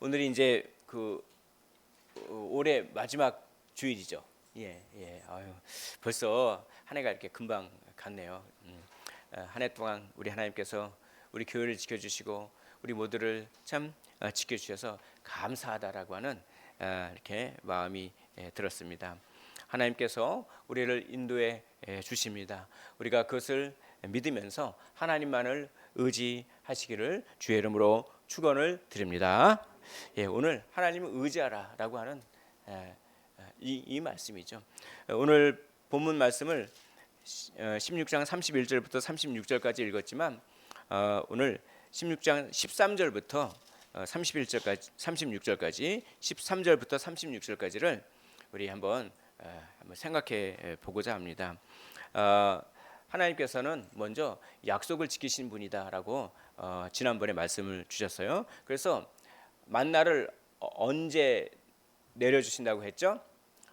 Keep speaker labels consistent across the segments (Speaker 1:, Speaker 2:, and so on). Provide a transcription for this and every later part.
Speaker 1: 오늘이 이제 올해 마지막 주일이죠. 아유, 벌써 한 해가 이렇게 금방 갔네요. 한 해 동안 우리 하나님께서 우리 교회를 지켜주시고 우리 모두를 참 지켜주셔서 감사하다라고 하는 이렇게 마음이 들었습니다. 하나님께서 우리를 인도해 주십니다. 우리가 그것을 믿으면서 하나님만을 의지하시기를 주의 이름으로 축원을 드립니다. 오늘 하나님을 의지하라라고 하는 이 말씀이죠. 오늘 본문 말씀을 16장 31절부터 36절까지 읽었지만 오늘 16장 13절부터 36절까지 13절부터 36절까지를 우리 한번 생각해 보고자 합니다. 하나님께서는 먼저 약속을 지키신 분이다라고 지난번에 말씀을 주셨어요. 그래서 만나를 언제 내려주신다고 했죠?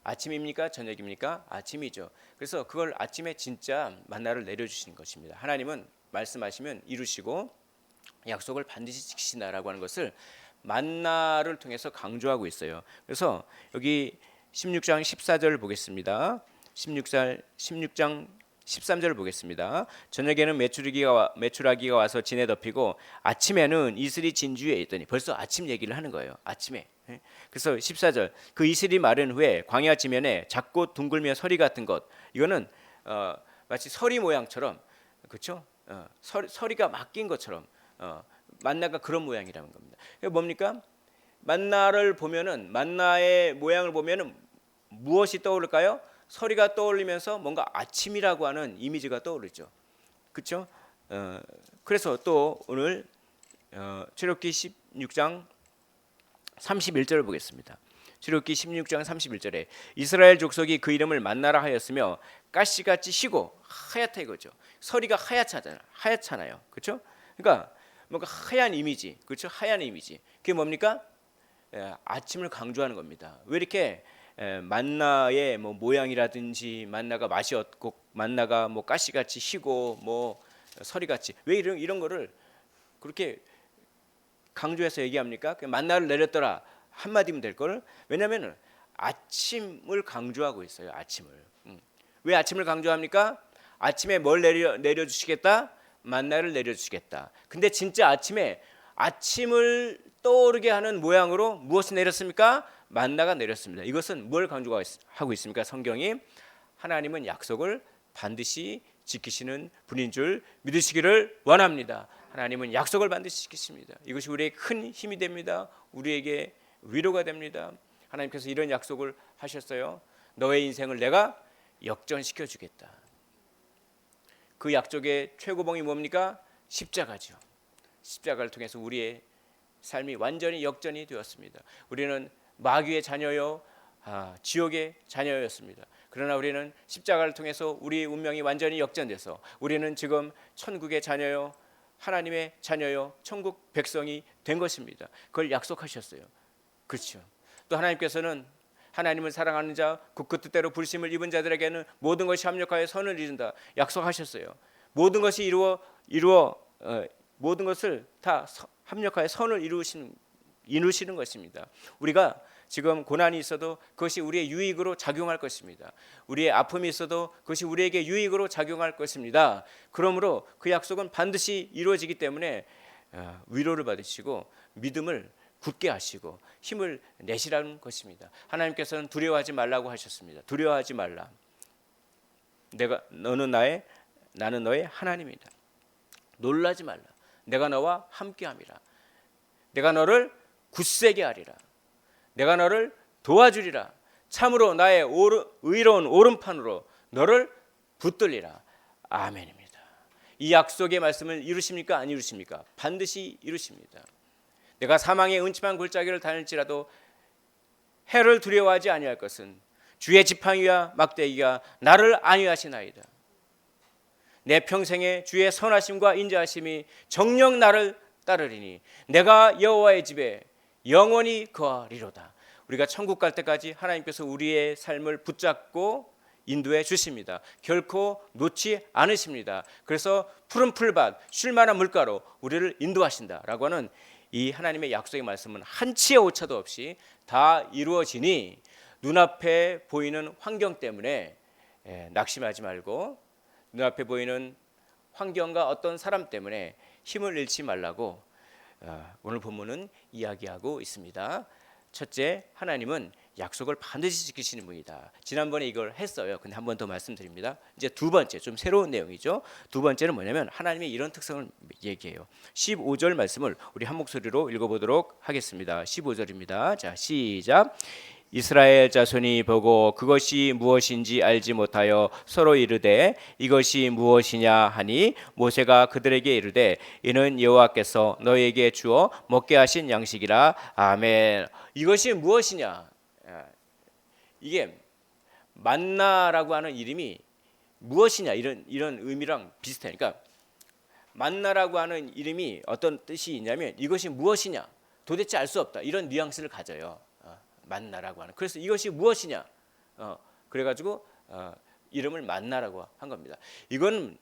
Speaker 1: 아침입니까? 저녁입니까? 아침이죠. 그래서 그걸 아침에 진짜 만나를 내려주시는 것입니다. 하나님은 말씀하시면 이루시고 약속을 반드시 지키신다라고 하는 것을 만나를 통해서 강조하고 있어요. 그래서 여기 16장 14절 보겠습니다. 16장 13절 보겠습니다. 저녁에는 메추라기가 와서 진에 덮이고 아침에는 이슬이 진주에 있더니, 벌써 아침 얘기를 하는 거예요. 아침에. 그래서 14절, 그 이슬이 마른 후에 광야 지면에 작고 둥글며 서리 같은 것, 이거는 마치 서리 모양처럼, 그렇죠? 서리가 맡긴 것처럼 만나가 그런 모양이라는 겁니다. 이게 뭡니까? 만나를 보면은, 만나의 모양을 보면은 무엇이 떠오를까요? 서리가 떠올리면서 뭔가 아침이라고 하는 이미지가 떠오르죠. 그렇죠? 그래서 또 오늘 출애굽기 16장 31절을 보겠습니다. 출애굽기 16장 31절에 이스라엘 족속이 그 이름을 만나라 하였으며 가시같이 희고 하얗다 이거죠. 서리가 하얗잖아요. 그렇죠? 그러니까 뭔가 하얀 이미지, 그렇죠? 하얀 이미지. 그게 뭡니까? 아침을 강조하는 겁니다. 왜 이렇게 만나의 뭐 모양이라든지 만나가 맛이 없고 만나가 뭐 가시같이 희고 뭐 서리같이, 왜 이런 거를 그렇게 강조해서 얘기합니까? 만나를 내렸더라 한마디면 될 걸. 왜냐하면 아침을 강조하고 있어요. 아침을. 왜 아침을 강조합니까? 아침에 뭘 내려주시겠다? 만나를 내려주시겠다. 근데 진짜 아침에 아침을 떠오르게 하는 모양으로 무엇이 내렸습니까? 만나가 내렸습니다. 이것은 뭘 강조하고 있습니까? 성경이 하나님은 약속을 반드시 지키시는 분인 줄 믿으시기를 원합니다. 하나님은 약속을 반드시 지키십니다. 이것이 우리의 큰 힘이 됩니다. 우리에게 위로가 됩니다. 하나님께서 이런 약속을 하셨어요. 너의 인생을 내가 역전시켜 주겠다. 그 약속의 최고봉이 뭡니까? 십자가죠. 십자가를 통해서 우리의 삶이 완전히 역전이 되었습니다. 우리는 마귀의 자녀요, 지옥의 자녀였습니다. 그러나 우리는 십자가를 통해서 우리의 운명이 완전히 역전돼서 우리는 지금 천국의 자녀요, 하나님의 자녀요, 천국 백성이 된 것입니다. 그걸 약속하셨어요. 그렇죠. 또 하나님께서는 하나님을 사랑하는 자, 그 뜻대로 부르심을 입은 자들에게는 모든 것이 합력하여 선을 이룬다 약속하셨어요. 모든 것이 모든 것을 다 합력하여 선을 이루시는 것입니다. 우리가 지금 고난이 있어도 그것이 우리의 유익으로 작용할 것입니다. 우리의 아픔이 있어도 그것이 우리에게 유익으로 작용할 것입니다. 그러므로 그 약속은 반드시 이루어지기 때문에 위로를 받으시고 믿음을 굳게 하시고 힘을 내시라는 것입니다. 하나님께서는 두려워하지 말라고 하셨습니다. 두려워하지 말라. 나는 너의 하나님이다. 놀라지 말라. 내가 너와 함께함이라. 내가 너를 굳세게 하리라. 내가 너를 도와주리라. 참으로 나의 의로운 오른판으로 너를 붙들리라. 아멘입니다. 이 약속의 말씀을 이루십니까? 안 이루십니까? 반드시 이루십니다. 내가 사망의 음침한 골짜기를 다닐지라도 해를 두려워하지 아니할 것은 주의 지팡이와 막대기가 나를 안위하시나이다. 내 평생에 주의 선하심과 인자하심이 정녕 나를 따르리니 내가 여호와의 집에 영원히 거하리로다. 우리가 천국 갈 때까지 하나님께서 우리의 삶을 붙잡고 인도해 주십니다. 결코 놓지 않으십니다. 그래서 푸른 풀밭, 쉴만한 물가로 우리를 인도하신다라고 하는 이 하나님의 약속의 말씀은 한치의 오차도 없이 다 이루어지니 눈앞에 보이는 환경 때문에 낙심하지 말고 눈앞에 보이는 환경과 어떤 사람 때문에 힘을 잃지 말라고 오늘 본문은 이야기하고 있습니다. 첫째, 하나님은 약속을 반드시 지키시는 분이다. 지난번에 이걸 했어요. 근데 한 번 더 말씀드립니다. 이제 두 번째, 좀 새로운 내용이죠. 두 번째는 뭐냐면 하나님의 이런 특성을 얘기해요. 15절 말씀을 우리 한 목소리로 읽어보도록 하겠습니다. 15절입니다. 자, 시작. 이스라엘 자손이 보고 그것이 무엇인지 알지 못하여 서로 이르되 이것이 무엇이냐 하니 모세가 그들에게 이르되 이는 여호와께서 너희에게 주어 먹게 하신 양식이라. 아멘. 이것이 무엇이냐? 이게 만나라고 하는 이름이 무엇이냐 이런 의미랑 비슷해요. 그러니까 만나라고 하는 이름이 어떤 뜻이 있냐면 이것이 무엇이냐 도대체 알 수 없다 이런 뉘앙스를 가져요. 만나라고 하는. 그래서 이것이 무엇이냐 그래가지고 이름을 만나라고 한 겁니다. 이건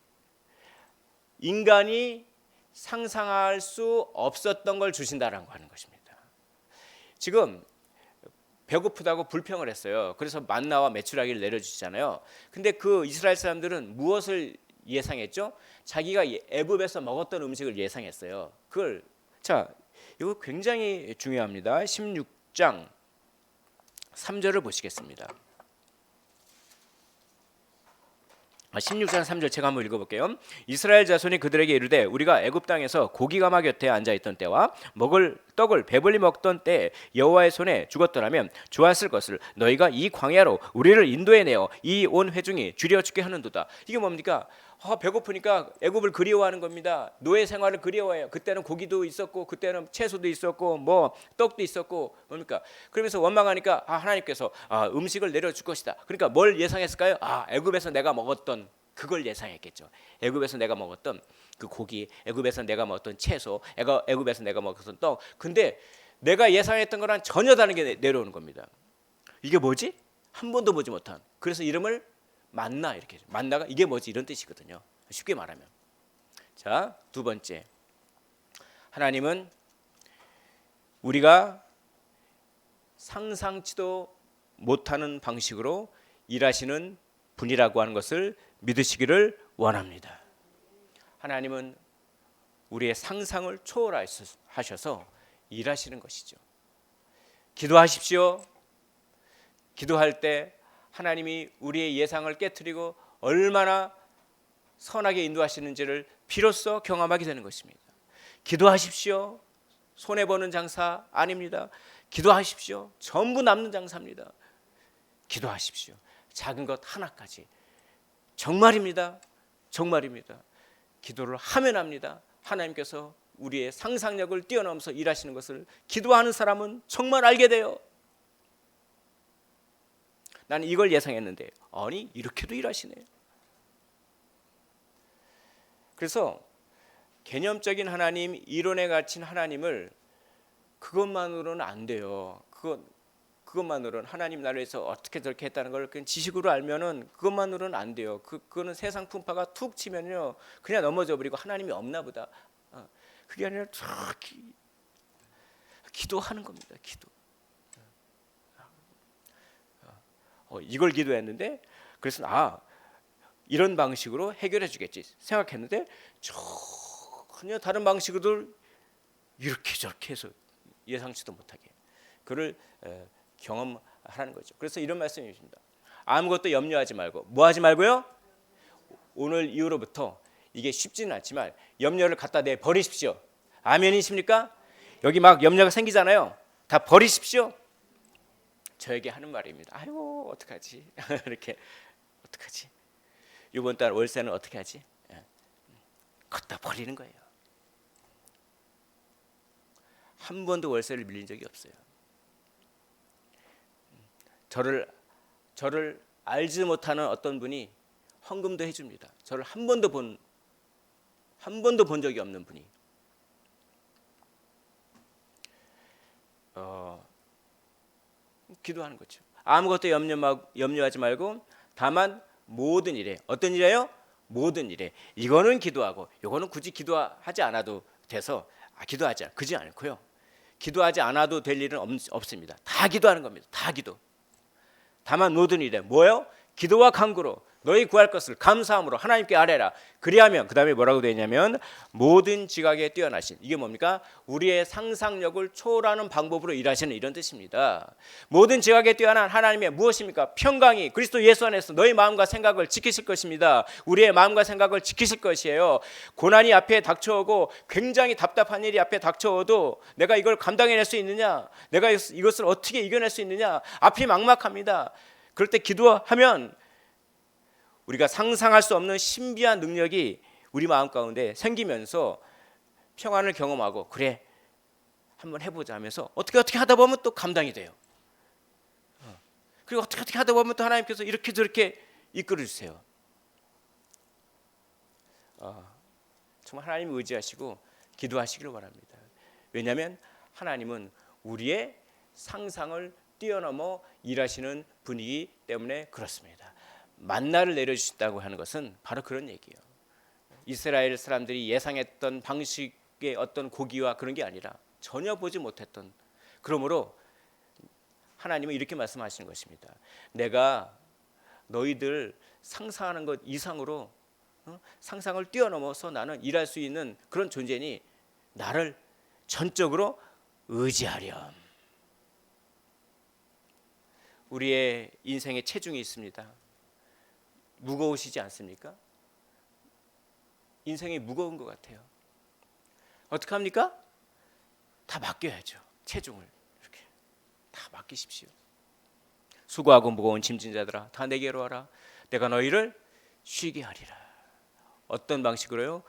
Speaker 1: 인간이 상상할 수 없었던 걸 주신다라고 하는 것입니다. 지금 배고프다고 불평을 했어요. 그래서 만나와 메추라기를 내려주시잖아요. 근데 그 이스라엘 사람들은 무엇을 예상했죠? 자기가 애굽에서 먹었던 음식을 예상했어요. 그걸 이거 굉장히 중요합니다. 16장 3절을 보시겠습니다. 16장 3절 제가 한번 읽어볼게요. 이스라엘 자손이 그들에게 이르되 우리가 애굽 땅에서 고기가마 곁에 앉아있던 때와 먹을 떡을 배불리 먹던 때에 여호와의 손에 죽었더라면 좋았을 것을 너희가 이 광야로 우리를 인도해내어 이 온 회중이 줄여 죽게 하는도다. 이게 뭡니까? 배고프니까 애굽을 그리워하는 겁니다. 노예 생활을 그리워해요. 그때는 고기도 있었고 그때는 채소도 있었고 뭐 떡도 있었고 뭡니까? 그러면서 원망하니까 하나님께서 음식을 내려줄 것이다. 그러니까 뭘 예상했을까요? 애굽에서 내가 먹었던 그걸 예상했겠죠. 애굽에서 내가 먹었던 그 고기, 애굽에서 내가 먹었던 채소, 애굽에서 내가 먹었던 떡. 근데 내가 예상했던 거랑 전혀 다른 게 내려오는 겁니다. 이게 뭐지? 한 번도 보지 못한. 그래서 이름을 만나 이렇게. 만나가 이게 뭐지? 이런 뜻이거든요. 쉽게 말하면. 자, 두 번째. 하나님은 우리가 상상치도 못하는 방식으로 일하시는 분이라고 하는 것을 믿으시기를 원합니다. 하나님은 우리의 상상을 초월하셔서 일하시는 것이죠. 기도하십시오. 기도할 때 하나님이 우리의 예상을 깨트리고 얼마나 선하게 인도하시는지를 비로소 경험하게 되는 것입니다. 기도하십시오. 손해보는 장사 아닙니다. 기도하십시오. 전부 남는 장사입니다. 기도하십시오. 작은 것 하나까지. 정말입니다. 정말입니다. 기도를 하면 합니다. 하나님께서 우리의 상상력을 뛰어넘어서 일하시는 것을 기도하는 사람은 정말 알게 돼요. 나는 이걸 예상했는데 아니 이렇게도 일하시네요. 그래서 개념적인 하나님, 이론에 갇힌 하나님을 그것만으로는 안 돼요. 그것만으로는 하나님 나라에서 어떻게 저렇게 했다는 걸 그냥 지식으로 알면은 그것만으로는 안 돼요. 그거는 세상 풍파가 툭 치면요 그냥 넘어져 버리고 하나님이 없나 보다. 그게 아니라 기도하는 겁니다. 기도. 이걸 기도했는데 그래서 이런 방식으로 해결해 주겠지 생각했는데 전혀 다른 방식으로 이렇게 저렇게 해서 예상치도 못하게 그를 경험하라는 거죠. 그래서 이런 말씀이 있습니다. 아무것도 염려하지 말고 뭐 하지 말고요? 오늘 이후로부터 이게 쉽지는 않지만 염려를 갖다 내 버리십시오. 아멘이십니까? 여기 막 염려가 생기잖아요. 다 버리십시오. 저에게 하는 말입니다. 아이고 어떡하지? 이렇게 어떡하지? 이번 달 월세는 어떻게 하지? 걷다 버리는 거예요. 한 번도 월세를 밀린 적이 없어요. 저를 알지 못하는 어떤 분이 헌금도 해줍니다. 저를 한 번도 본 적이 없는 분이 기도하는 거죠. 아무것도 염려하지 말고 다만 모든 일에 어떤 일이에요? 모든 일에 이거는 기도하고 이거는 굳이 기도하지 않아도 돼서 기도하자 그지 않고요. 기도하지 않아도 될 일은 없습니다. 다 기도하는 겁니다. 다 기도. 다만 모든 일에 뭐예요? 기도와 간구로 너희 구할 것을 감사함으로 하나님께 아뢰라. 그리하면 그 다음에 뭐라고 되어 있냐면 모든 지각에 뛰어나신, 이게 뭡니까? 우리의 상상력을 초월하는 방법으로 일하시는 이런 뜻입니다. 모든 지각에 뛰어난 하나님의 무엇입니까? 평강이 그리스도 예수 안에서 너희 마음과 생각을 지키실 것입니다. 우리의 마음과 생각을 지키실 것이에요. 고난이 앞에 닥쳐오고 굉장히 답답한 일이 앞에 닥쳐오도 내가 이걸 감당해낼 수 있느냐, 내가 이것을 어떻게 이겨낼 수 있느냐, 앞이 막막합니다. 그럴 때 기도하면 우리가 상상할 수 없는 신비한 능력이 우리 마음 가운데 생기면서 평안을 경험하고, 그래 한번 해보자 하면서 어떻게 하다 보면 또 감당이 돼요. 그리고 어떻게 하다 보면 또 하나님께서 이렇게 저렇게 이끌어 주세요. 정말 하나님 의지하시고 기도하시기를 바랍니다. 왜냐하면 하나님은 우리의 상상을 뛰어넘어 일하시는 분이기 때문에 그렇습니다. 만나를 내려주셨다고 하는 것은 바로 그런 얘기예요. 이스라엘 사람들이 예상했던 방식의 어떤 고기와 그런 게 아니라 전혀 보지 못했던, 그러므로 하나님은 이렇게 말씀하시는 것입니다. 내가 너희들 상상하는 것 이상으로 상상을 뛰어넘어서 나는 일할 수 있는 그런 존재니 나를 전적으로 의지하렴. 우리의 인생에 체중이 있습니다. 무거우시지 않습니까? 인생이 무거운 것 같아요. 어떻게 합니까? 다 맡겨야죠. 체중을 이렇게 다 맡기십시오. 수고하고 무거운 짐진 자들아 다 내게로 와라. 내가 너희를 쉬게 하리라. 어떤 방식으로요?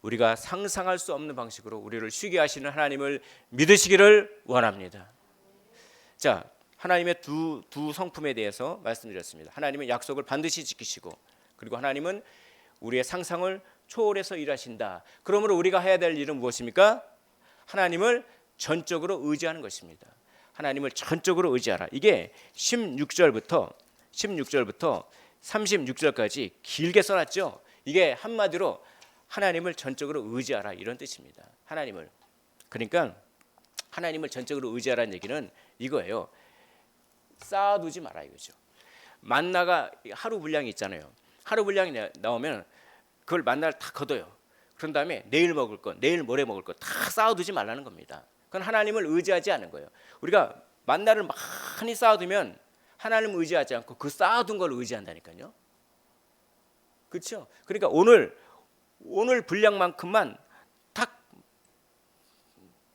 Speaker 1: 우리가 상상할 수 없는 방식으로 우리를 쉬게 하시는 하나님을 믿으시기를 원합니다. 자, 하나님의 두 성품에 대해서 말씀드렸습니다. 하나님은 약속을 반드시 지키시고, 그리고 하나님은 우리의 상상을 초월해서 일하신다. 그러므로 우리가 해야 될 일은 무엇입니까? 하나님을 전적으로 의지하는 것입니다. 하나님을 전적으로 의지하라. 이게 16절부터 36절까지 길게 써놨죠. 이게 한마디로 하나님을 전적으로 의지하라 이런 뜻입니다. 하나님을. 그러니까 하나님을 전적으로 의지하라는 얘기는 이거예요. 쌓아두지 마라 이거죠. 만나가 하루 분량이 있잖아요. 하루 분량이 나오면 그걸 만나를 다 걷어요. 그런 다음에 내일 먹을 것, 내일 모레 먹을 것 다 쌓아두지 말라는 겁니다. 그건 하나님을 의지하지 않은 거예요. 우리가 만나를 많이 쌓아두면 하나님을 의지하지 않고 그 쌓아둔 걸 의지한다니까요. 그렇죠? 그러니까 오늘 분량만큼만 딱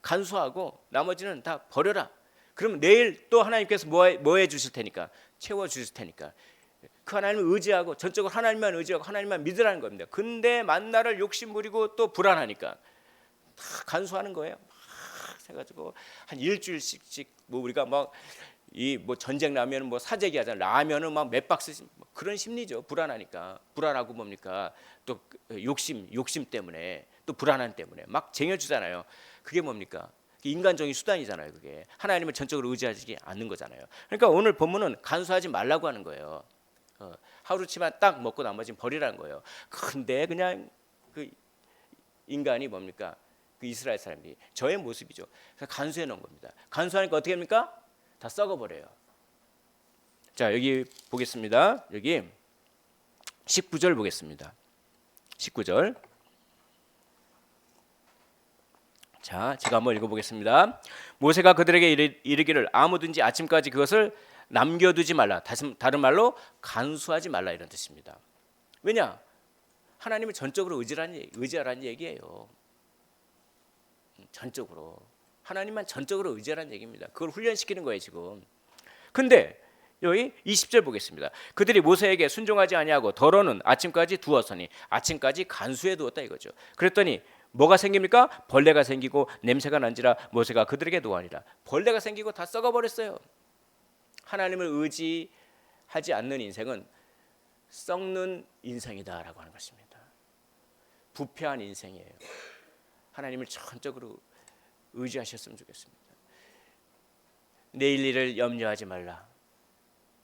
Speaker 1: 간수하고 나머지는 다 버려라. 그럼 내일 또 하나님께서 뭐 해 주실 테니까, 채워 주실 테니까 그 하나님을 의지하고 전적으로 하나님만 의지하고 하나님만 믿으라는 겁니다. 근데 만나를 욕심부리고 또 불안하니까 다 간수하는 거예요. 막 해가지고 한 일주일씩 뭐 우리가 막 이 뭐 전쟁 나면 뭐 사재기 하잖아요. 라면은 막 몇 박스씩, 뭐 그런 심리죠. 불안하니까. 불안하고 뭡니까? 또 욕심 때문에, 또 불안한 때문에 막 쟁여주잖아요. 그게 뭡니까? 인간적인 수단이잖아요. 그게 하나님을 전적으로 의지하지 않는 거잖아요. 그러니까 오늘 본문은 간수하지 말라고 하는 거예요. 하루치만 딱 먹고 나머지는 버리라는 거예요. 근데 그냥 그 인간이 뭡니까? 그 이스라엘 사람들이 저의 모습이죠. 간수해 놓은 겁니다. 간수하니까 어떻게 합니까? 다 썩어버려요. 자, 여기 보겠습니다. 여기 19절 보겠습니다. 19절. 자, 제가 한번 읽어보겠습니다. 모세가 그들에게 이르기를 아무든지 아침까지 그것을 남겨두지 말라. 다른 말로 간수하지 말라 이런 뜻입니다. 왜냐? 하나님을 전적으로 의지하라는 얘기예요. 전적으로. 하나님만 전적으로 의지하라는 얘기입니다. 그걸 훈련시키는 거예요 지금. 근데 여기 20절 보겠습니다. 그들이 모세에게 순종하지 아니하고 더러는 아침까지 두었으니, 아침까지 간수해 두었다 이거죠. 그랬더니 뭐가 생깁니까? 벌레가 생기고 냄새가 난지라 모세가 그들에게 노하니라. 벌레가 생기고 다 썩어버렸어요. 하나님을 의지하지 않는 인생은 썩는 인생이다라고 하는 것입니다. 부패한 인생이에요. 하나님을 전적으로 의지하셨으면 좋겠습니다. 내일 일을 염려하지 말라.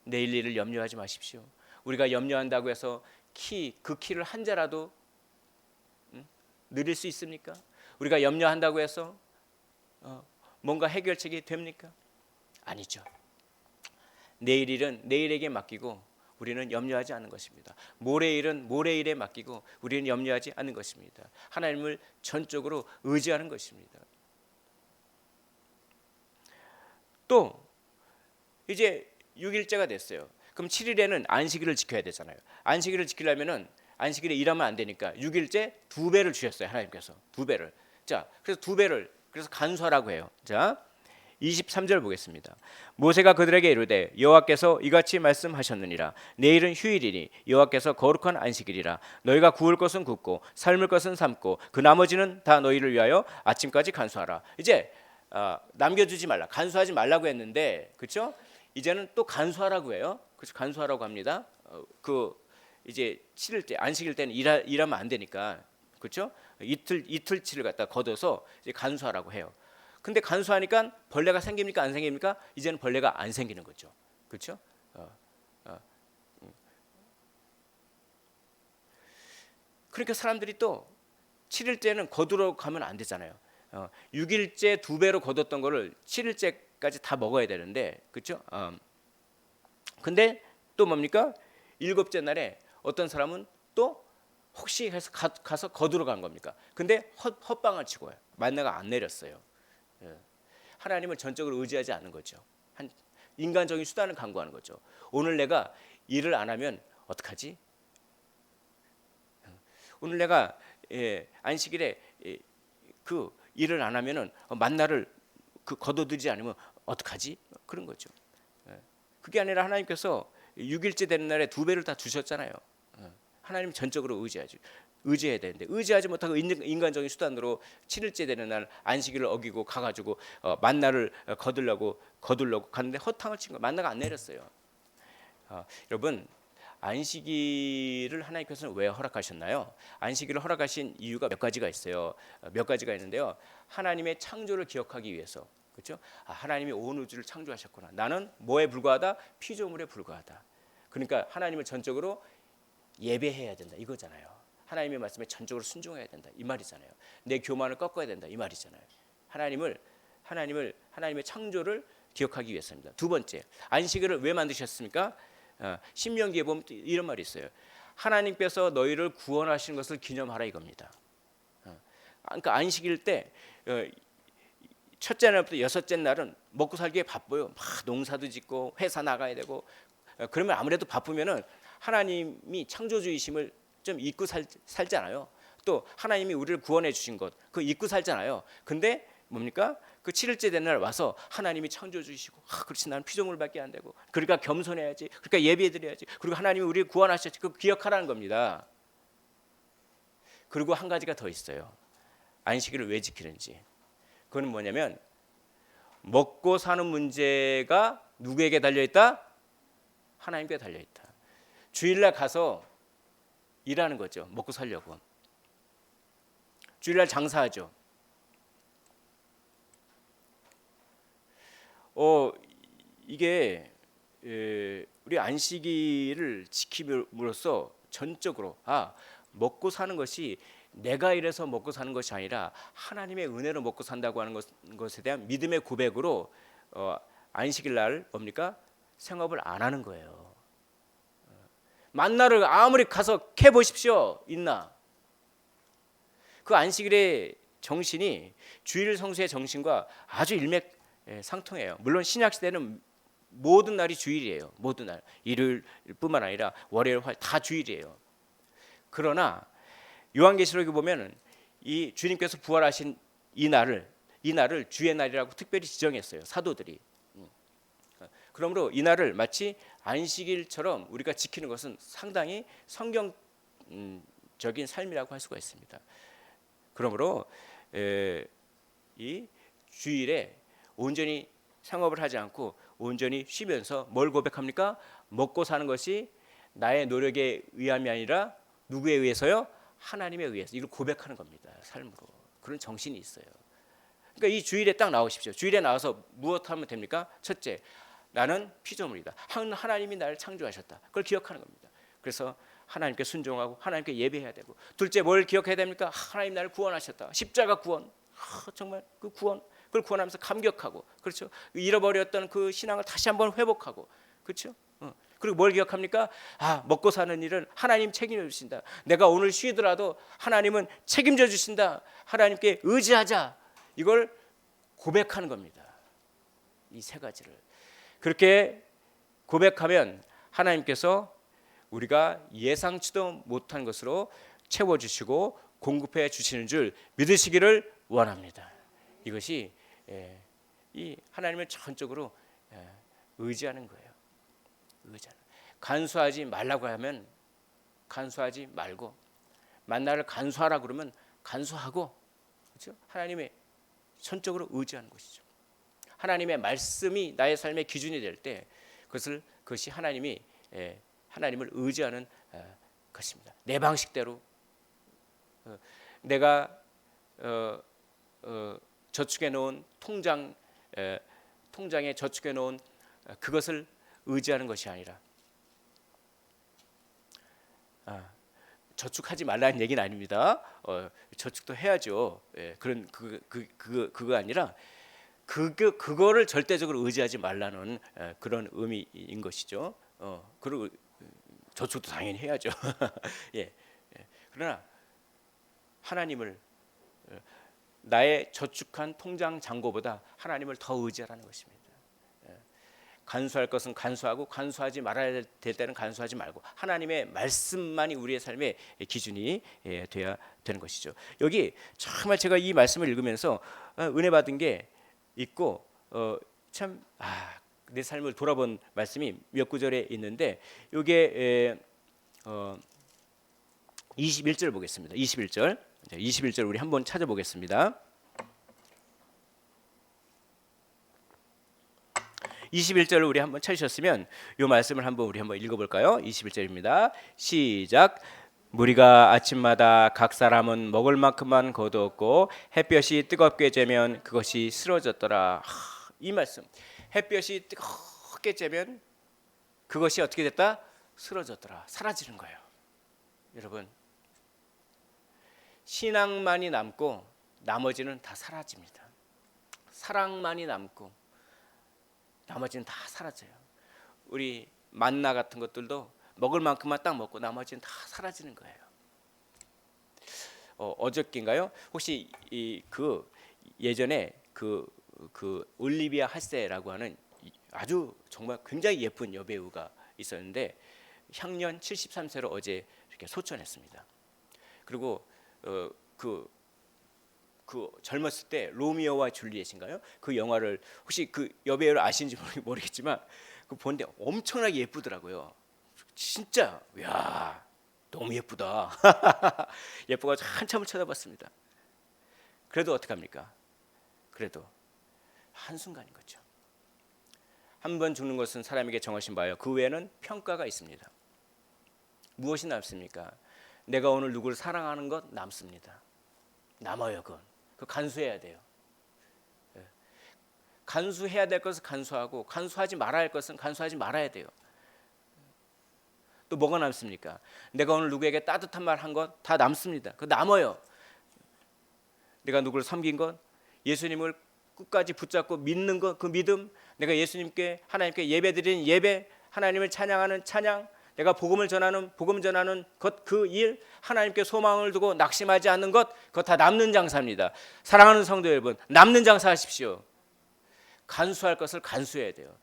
Speaker 1: 내일 일을 염려하지 마십시오. 우리가 염려한다고 해서 그 키를 한 자라도 늘릴 수 있습니까? 우리가 염려한다고 해서 뭔가 해결책이 됩니까? 아니죠. 내일 일은 내일에게 맡기고 우리는 염려하지 않는 것입니다. 모레 일은 모레 일에 맡기고 우리는 염려하지 않는 것입니다. 하나님을 전적으로 의지하는 것입니다. 또 이제 6일째가 됐어요. 그럼 7일에는 안식일을 지켜야 되잖아요. 안식일을 지키려면은 안식일에 일하면 안 되니까 6일째 2배를 주셨어요. 하나님께서 2배를. 자, 그래서 2배를 그래서 간수하라고 해요. 자, 23절 보겠습니다. 모세가 그들에게 이르되 여호와께서 이같이 말씀하셨느니라. 내일은 휴일이니 여호와께서 거룩한 안식일이라. 너희가 구울 것은 굽고 삶을 것은 삶고 그 나머지는 다 너희를 위하여 아침까지 간수하라. 이제 남겨두지 말라. 간수하지 말라고 했는데, 그렇죠? 이제는 또 간수하라고 해요. 그래서 간수하라고 합니다. 이제 7일째 안식일 때는 일하면 안 되니까, 그렇죠? 이틀치를 갖다 걷어서 이제 간수하라고 해요. 근데 간수하니까 벌레가 생깁니까 안 생깁니까? 이제는 벌레가 안 생기는 거죠. 그렇죠? 그러니까 사람들이 또 7일째는 거두러 가면 안 되잖아요. 6일째 2배로 거뒀던 거를 7일째까지 다 먹어야 되는데, 그렇죠? 근데 또 뭡니까? 7째 날에 어떤 사람은 또 혹시 해서 가서 거두러 간 겁니까? 근데 헛방을 치고 와요. 만나가 안 내렸어요. 하나님을 전적으로 의지하지 않는 거죠. 인간적인 수단을 강구하는 거죠. 오늘 내가 일을 안 하면 어떡하지? 오늘 내가 안식일에 그 일을 안 하면은 만나를 거둬들이지 않으면 어떡하지? 그런 거죠. 그게 아니라 하나님께서 6일째 되는 날에 2배를 다 주셨잖아요. 하나님 전적으로 의지해야 되는데 의지하지 못하고 인간적인 수단으로 7일째 되는 날 안식일을 어기고 가가지고 만나를 거두려고 갔는데 허탕을 친 거, 만나가 안 내렸어요. 여러분, 안식일을 하나님께서는 왜 허락하셨나요? 안식일을 허락하신 이유가 몇 가지가 있어요. 몇 가지가 있는데요. 하나님의 창조를 기억하기 위해서, 그렇죠? 하나님이 온 우주를 창조하셨구나. 나는 뭐에 불과하다? 피조물에 불과하다. 그러니까 하나님을 전적으로 예배해야 된다 이거잖아요. 하나님의 말씀에 전적으로 순종해야 된다 이 말이잖아요. 내 교만을 꺾어야 된다 이 말이잖아요. 하나님의 창조를 기억하기 위해서입니다. 두 번째, 안식일을 왜 만드셨습니까? 신명기에 보면 이런 말이 있어요. 하나님께서 너희를 구원하신 것을 기념하라 이겁니다. 그러니까 안식일 때 첫째 날부터 여섯째 날은 먹고 살기에 바빠요. 막 농사도 짓고 회사 나가야 되고 그러면 아무래도 바쁘면은 하나님이 창조주이심을 좀 잊고 살잖아요. 또 하나님이 우리를 구원해 주신 것 그거 잊고 살잖아요. 근데 뭡니까? 그 7일째 되는 날 와서 하나님이 창조주이시고 그렇지 나는 피조물밖에 안 되고 그러니까 겸손해야지. 그러니까 예배드려야지. 그리고 하나님이 우리를 구원하셨지. 그거 기억하라는 겁니다. 그리고 한 가지가 더 있어요. 안식일을 왜 지키는지. 그건 뭐냐면 먹고 사는 문제가 누구에게 달려있다? 하나님께 달려있다. 주일날 가서 일하는 거죠. 먹고 살려고. 주일날 장사하죠. 이게 우리 안식일을 지킴으로써 전적으로 먹고 사는 것이 내가 일해서 먹고 사는 것이 아니라 하나님의 은혜로 먹고 산다고 하는 것에 대한 믿음의 고백으로 안식일 날 뭡니까? 생업을 안 하는 거예요. 만나를 아무리 가서 캐 보십시오. 있나? 그 안식일의 정신이 주일 성수의 정신과 아주 일맥상통해요. 물론 신약 시대는 모든 날이 주일이에요. 모든 날. 일요일뿐만 아니라 월요일, 화요일 다 주일이에요. 그러나 요한계시록에 보면은 이 주님께서 부활하신 이 날을 주의 날이라고 특별히 지정했어요. 사도들이. 그러므로 이 날을 마치 안식일처럼 우리가 지키는 것은 상당히 성경적인 삶이라고 할 수가 있습니다. 그러므로 이 주일에 온전히 상업을 하지 않고 온전히 쉬면서 뭘 고백합니까? 먹고 사는 것이 나의 노력에 의함이 아니라 누구에 의해서요? 하나님에 의해서. 이걸 고백하는 겁니다. 삶으로. 그런 정신이 있어요. 그러니까 이 주일에 딱 나오십시오. 주일에 나와서 무엇 하면 됩니까? 첫째, 나는 피조물이다. 하나님이 나를 창조하셨다. 그걸 기억하는 겁니다. 그래서 하나님께 순종하고 하나님께 예배해야 되고, 둘째 뭘 기억해야 됩니까? 하나님 나를 구원하셨다. 십자가 구원. 정말 그 구원, 그걸 구원하면서 감격하고, 그렇죠? 잃어버렸던 그 신앙을 다시 한번 회복하고, 그렇죠? 그리고 뭘 기억합니까? 먹고 사는 일은 하나님 책임져 주신다. 내가 오늘 쉬더라도 하나님은 책임져 주신다. 하나님께 의지하자. 이걸 고백하는 겁니다. 이 세 가지를 그렇게 고백하면 하나님께서 우리가 예상치도 못한 것으로 채워주시고 공급해 주시는 줄 믿으시기를 원합니다. 이것이 이 하나님을 전적으로 의지하는 거예요. 간수하지 말라고 하면 간수하지 말고, 만나를 간수하라 그러면 간수하고, 그렇죠? 하나님의 전적으로 의지하는 것이죠. 하나님의 말씀이 나의 삶의 기준이 될 때 그것이 하나님을 의지하는 것입니다. 내 방식대로 내가 저축해 놓은 통장에 저축해 놓은 그것을 의지하는 것이 아니라, 저축하지 말라는 얘기는 아닙니다. 저축도 해야죠. 그런 그거 아니라 그거를 절대적으로 의지하지 말라는 그런 의미인 것이죠. 그리고 저축도 당연히 해야죠. 그러나 하나님을, 나의 저축한 통장 잔고보다 하나님을 더 의지하라는 것입니다. 간수할 것은 간수하고, 간수하지 말아야 될 때는 간수하지 말고, 하나님의 말씀만이 우리의 삶의 기준이 돼야 되는 것이죠. 여기 정말 제가 이 말씀을 읽으면서 은혜 받은 게 있고, 참 내 삶을 돌아본 말씀이 몇 구절에 있는데, 이게 21절 보겠습니다. 21절 우리 한번 찾아보겠습니다. 21절을 우리 한번 찾으셨으면 이 말씀을 우리 한번 읽어볼까요? 21절입니다. 시작. 무리가 아침마다 각 사람은 먹을 만큼만 거두었고 햇볕이 뜨겁게 쬐면 그것이 쓰러졌더라. 이 말씀, 햇볕이 뜨겁게 쬐면 그것이 어떻게 됐다? 쓰러졌더라. 사라지는 거예요. 여러분, 신앙만이 남고 나머지는 다 사라집니다. 사랑만이 남고 나머지는 다 사라져요. 우리 만나 같은 것들도 먹을 만큼만 딱 먹고 나머지는 다 사라지는 거예요. 어저께인가요? 혹시 예전에 그 올리비아 하세라고 하는 아주 정말 굉장히 예쁜 여배우가 있었는데, 향년 73세로 어제 이렇게 소천했습니다. 그리고 그 젊었을 때 로미오와 줄리엣인가요? 그 영화를 혹시 그 여배우를 아시는지 모르겠지만 그 보는데 엄청나게 예쁘더라고요. 진짜 야, 너무 예쁘다. 예뻐가지고 한참을 쳐다봤습니다. 그래도 어떡합니까? 그래도 한순간인 거죠. 한 번 죽는 것은 사람에게 정하신 바예요. 그 외에는 평가가 있습니다. 무엇이 남습니까? 내가 오늘 누구를 사랑하는 것 남습니다. 남아요. 그거 간수해야 돼요. 간수해야 될 것은 간수하고, 간수하지 말아야 할 것은 간수하지 말아야 돼요. 또 뭐가 남습니까? 내가 오늘 누구에게 따뜻한 말 한 것 다 남습니다. 그거 남아요. 내가 누구를 섬긴 것, 예수님을 끝까지 붙잡고 믿는 것, 그 믿음, 내가 예수님께, 하나님께 예배드리는 예배, 하나님을 찬양하는 찬양, 내가 복음 전하는 것, 그 일, 하나님께 소망을 두고 낙심하지 않는 것, 그거 다 남는 장사입니다. 사랑하는 성도 여러분, 남는 장사하십시오. 간수할 것을 간수해야 돼요.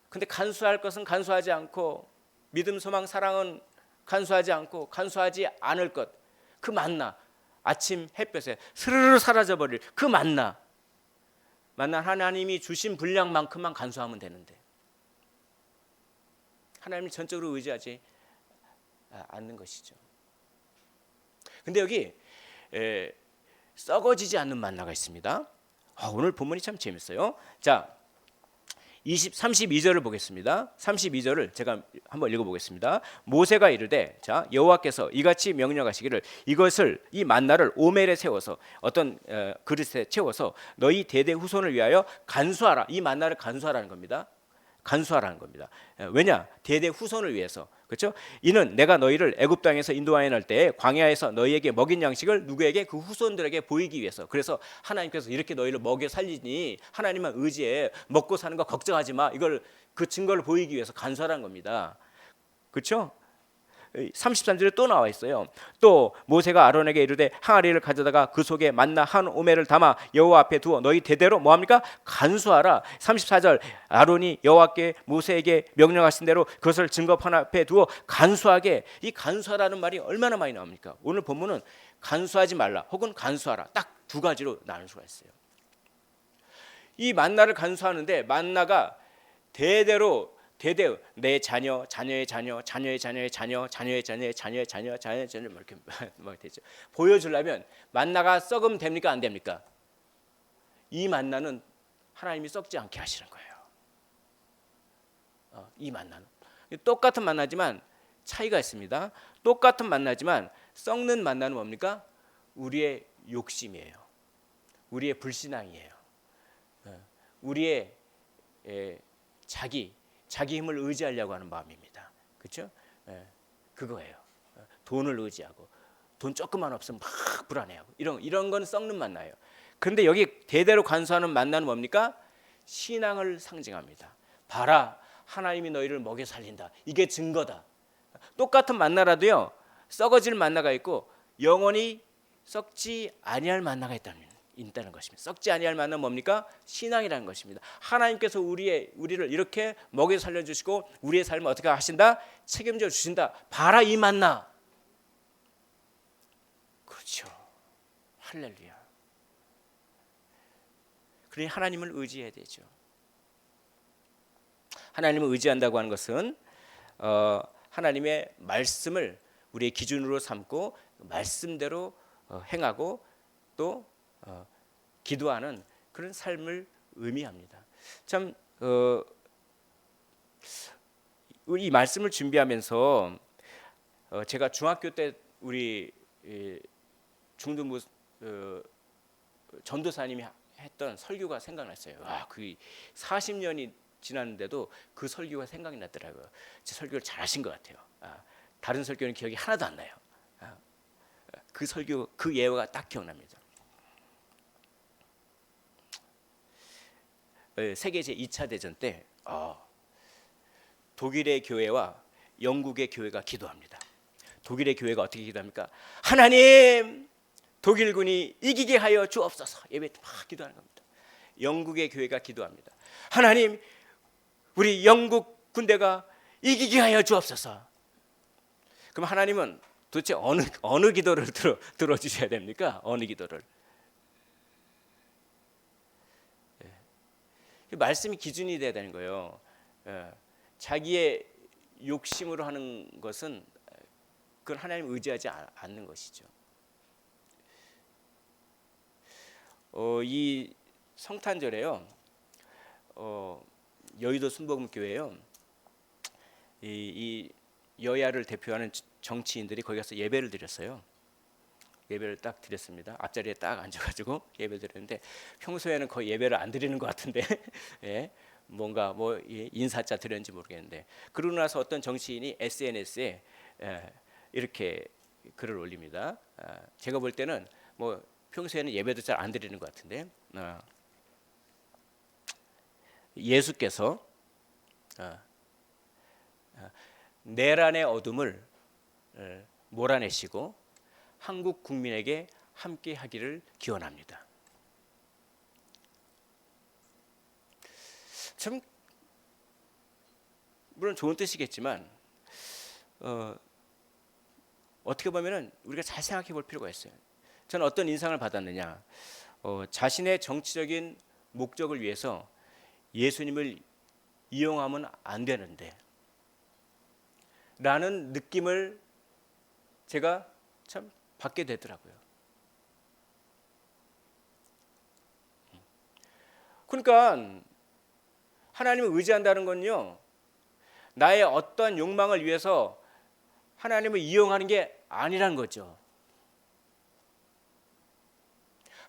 Speaker 1: 근데 간수할 것은 간수하지 않고, 믿음, 소망, 사랑은 간수하지 않고, 간수하지 않을 것, 그 만나, 아침 햇볕에 스르르 사라져버릴 그 만나 하나님이 주신 분량만큼만 간수하면 되는데, 하나님을 전적으로 의지하지 않는 것이죠. 근데 여기 썩어지지 않는 만나가 있습니다. 오늘 본문이 참 재밌어요. 자, 32절을 보겠습니다. 32절을 제가 한번 읽어보겠습니다. 모세가 이르되, 자, 여호와께서 이같이 명령하시기를 이것을, 이 만나를 오멜에 세워서, 어떤 그릇에 채워서 너희 대대 후손을 위하여 간수하라. 이 만나를 간수하라는 겁니다. 간수하라는 겁니다. 왜냐? 대대 후손을 위해서. 그렇죠? 이는 내가 너희를 애굽 땅에서 인도하여 낼 때 광야에서 너희에게 먹인 양식을 누구에게? 그 후손들에게 보이기 위해서. 그래서 하나님께서 이렇게 너희를 먹여 살리니 하나님만 의지해. 먹고 사는 거 걱정하지 마. 이걸 그 증거를 보이기 위해서 간수하라는 겁니다. 그렇죠? 33절에 또 나와 있어요. 또 모세가 아론에게 이르되 항아리를 가져다가 그 속에 만나 한 오멜을 담아 여호와 앞에 두어 너희 대대로 뭐합니까? 간수하라. 34절 아론이 여호와께 모세에게 명령하신 대로 그것을 증거판 앞에 두어 간수하게. 이 간수하라는 말이 얼마나 많이 나옵니까? 오늘 본문은 간수하지 말라 혹은 간수하라 딱 두 가지로 나눌 수가 있어요. 이 만나를 간수하는데 만나가 대대로 내 자녀, 자녀의 자녀, 자녀의 자녀의 자녀, 자녀의 자녀의 자녀의 자녀, 자녀의 자녀 이렇게 되죠. 보여주려면 만나가 썩으면 됩니까? 안 됩니까? 이 만나는 하나님이 썩지 않게 하시는 거예요. 이 만나는 똑같은 만나지만 차이가 있습니다. 똑같은 만나지만 썩는 만나는 뭡니까? 우리의 욕심이에요. 우리의 불신앙이에요. 우리의 자기 힘을 의지하려고 하는 마음입니다. 그렇죠? 그거예요. 돈을 의지하고 돈 조금만 없으면 막 불안해하고 이런 건 썩는 만나예요. 그런데 여기 대대로 간수하는 만나는 뭡니까? 신앙을 상징합니다. 봐라, 하나님이 너희를 먹여 살린다. 이게 증거다. 똑같은 만나라도요, 썩어질 만나가 있고 영원히 썩지 아니할 만나가 있다는 것입니다. 썩지 아니할 만나는 뭡니까? 신앙이라는 것입니다. 하나님께서 우리를 이렇게 먹여 살려주시고 우리의 삶을 어떻게 하신다? 책임져 주신다. 봐라 이 만나. 그렇죠. 할렐루야. 그러니 하나님을 의지해야 되죠. 하나님을 의지한다고 하는 것은 하나님의 말씀을 우리의 기준으로 삼고 말씀대로 행하고 또 기도하는 그런 삶을 의미합니다. 참 이 말씀을 준비하면서 제가 중학교 때 우리 중등부 전도사님이 했던 설교가 생각났어요. 그 40년이 지났는데도 그 설교가 생각이 나더라고요. 제 설교를 잘하신 것 같아요. 다른 설교는 기억이 하나도 안 나요. 그 설교 그 예화가 딱 기억납니다. 세계 제2차 대전 때 독일의 교회와 영국의 교회가 기도합니다. 독일의 교회가 어떻게 기도합니까? 하나님, 독일군이 이기게 하여 주옵소서. 예배 막 기도하는 겁니다. 영국의 교회가 기도합니다. 하나님, 우리 영국 군대가 이기게 하여 주옵소서. 그럼 하나님은 도대체 어느 기도를 들어주셔야 됩니까? 어느 기도를? 말씀이 기준이 돼야 되는 거예요. 자기의 욕심으로 하는 것은 그건 하나님 의지하지 않는 것이죠. 이 성탄절에요. 여의도 순복음교회요. 이 여야를 대표하는 정치인들이 거기 가서 예배를 드렸어요. 예배를 딱 드렸습니다. 앞자리에 딱 앉아가지고 예배 드렸는데 평소에는 거의 예배를 안 드리는 것 같은데 예, 뭔가 인사자 드렸는지 모르겠는데 그러고 나서 어떤 정치인이 SNS에 이렇게 글을 올립니다. 제가 볼 때는 평소에는 예배도 잘 안 드리는 것 같은데 예수께서 내란의 어둠을 몰아내시고 한국 국민에게 함께 하기를 기원합니다. 참 물론 좋은 뜻이겠지만 어떻게 보면은 우리가 잘 생각해 볼 필요가 있어요. 저는 어떤 인상을 받았느냐, 자신의 정치적인 목적을 위해서 예수님을 이용하면 안 되는데 라는 느낌을 제가 참 받게 되더라고요. 그러니까 하나님을 의지한다는 건요, 나의 어떠한 욕망을 위해서 하나님을 이용하는 게 아니라는 거죠.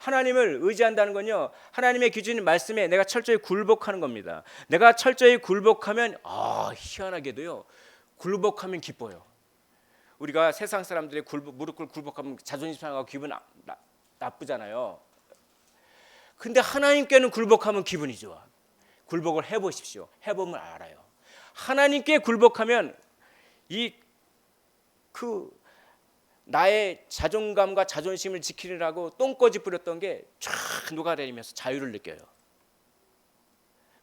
Speaker 1: 하나님을 의지한다는 건요, 하나님의 기준인 말씀에 내가 철저히 굴복하는 겁니다. 내가 철저히 굴복하면 희한하게도요, 굴복하면 기뻐요. 우리가 세상 사람들의 무릎 꿇고 굴복하면 자존심 상하고 기분 나쁘잖아요. 근데 하나님께는 굴복하면 기분이 좋아. 굴복을 해보십시오. 해보면 알아요. 하나님께 굴복하면 나의 자존감과 자존심을 지키느라고 똥꼬집 부렸던 게 쫙 녹아내리면서 자유를 느껴요.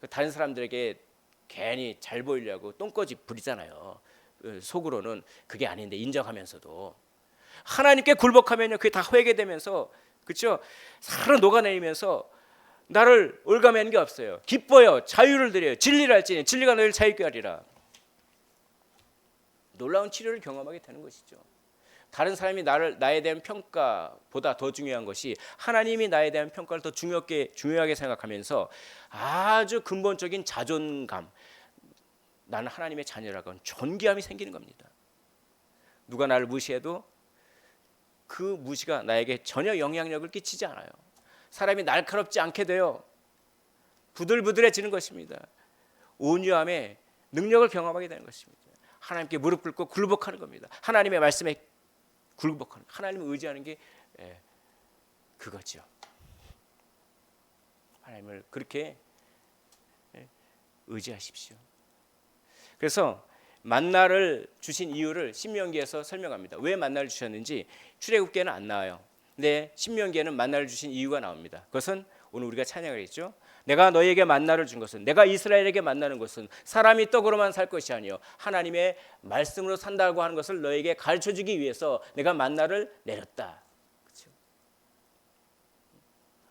Speaker 1: 다른 사람들에게 괜히 잘 보이려고 똥꼬집 부리잖아요. 속으로는 그게 아닌데 인정하면서도 하나님께 굴복하면요, 그게 다 회개되면서, 그렇죠? 사르르 녹아내리면서 나를 올가매는 게 없어요. 기뻐요. 자유를 드려요. 진리를 알지니 진리가 너희를 자유케 하리라. 놀라운 치료를 경험하게 되는 것이죠. 다른 사람이 나에 대한 평가보다 더 중요한 것이 하나님이 나에 대한 평가를 더 중요하게 생각하면서 아주 근본적인 자존감, 나는 하나님의 자녀라고 하는 존귀함이 생기는 겁니다. 누가 나를 무시해도 그 무시가 나에게 전혀 영향력을 끼치지 않아요. 사람이 날카롭지 않게 돼요. 부들부들해지는 것입니다. 온유함의 능력을 경험하게 되는 것입니다. 하나님께 무릎 꿇고 굴복하는 겁니다. 하나님의 말씀에 굴복하는, 하나님을 의지하는 게 그거죠. 하나님을 그렇게 의지하십시오. 그래서 만나를 주신 이유를 신명기에서 설명합니다. 왜 만나를 주셨는지 출애굽기에는 안 나와요. 근데 신명기에는 만나를 주신 이유가 나옵니다. 그것은 오늘 우리가 찬양을 했죠. 내가 너희에게 만나를 준 것은, 내가 이스라엘에게 만나는 것은 사람이 떡으로만 살 것이 아니요 하나님의 말씀으로 산다고 하는 것을 너희에게 가르쳐주기 위해서 내가 만나를 내렸다. 그렇죠?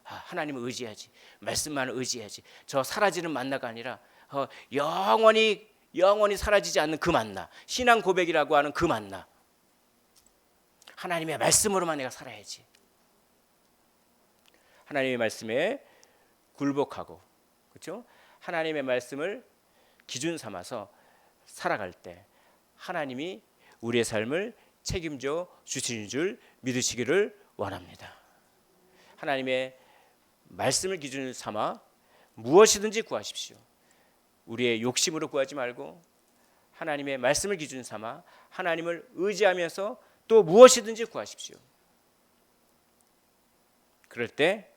Speaker 1: 하나님을 의지해야지, 말씀만을 의지해야지. 저 사라지는 만나가 아니라 영원히 사라지지 않는 그 만나, 신앙 고백이라고 하는 그 만나, 하나님의 말씀으로만 내가 살아야지. 하나님의 말씀에 굴복하고, 그렇죠? 하나님의 말씀을 기준 삼아서 살아갈 때 하나님이 우리의 삶을 책임져 주시는 줄 믿으시기를 원합니다. 하나님의 말씀을 기준으로 삼아 무엇이든지 구하십시오. 우리의 욕심으로 구하지 말고 하나님의 말씀을 기준 삼아 하나님을 의지하면서 또 무엇이든지 구하십시오. 그럴 때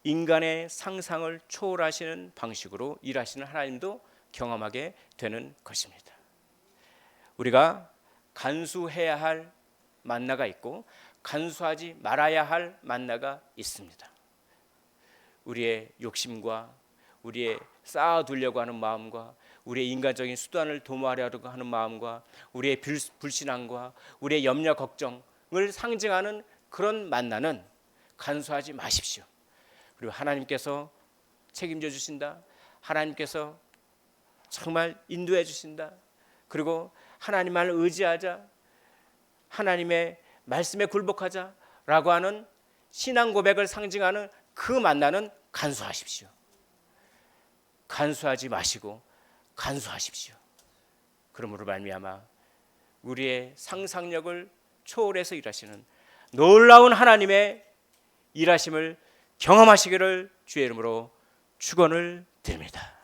Speaker 1: 인간의 상상을 초월하시는 방식으로 일하시는 하나님도 경험하게 되는 것입니다. 우리가 간수해야 할 만나가 있고 간수하지 말아야 할 만나가 있습니다. 우리의 욕심과 우리의 쌓아두려고 하는 마음과 우리의 인간적인 수단을 도모하려고 하는 마음과 우리의 불신앙과 우리의 염려 걱정을 상징하는 그런 만나는 간수하지 마십시오. 그리고 하나님께서 책임져 주신다. 하나님께서 정말 인도해 주신다. 그리고 하나님만을 의지하자. 하나님의 말씀에 굴복하자라고 하는 신앙 고백을 상징하는 그 만나는 간수하십시오. 간수하지 마시고 간수하십시오. 그러므로 말미암아 우리의 상상력을 초월해서 일하시는 놀라운 하나님의 일하심을 경험하시기를 주의 이름으로 축원을 드립니다.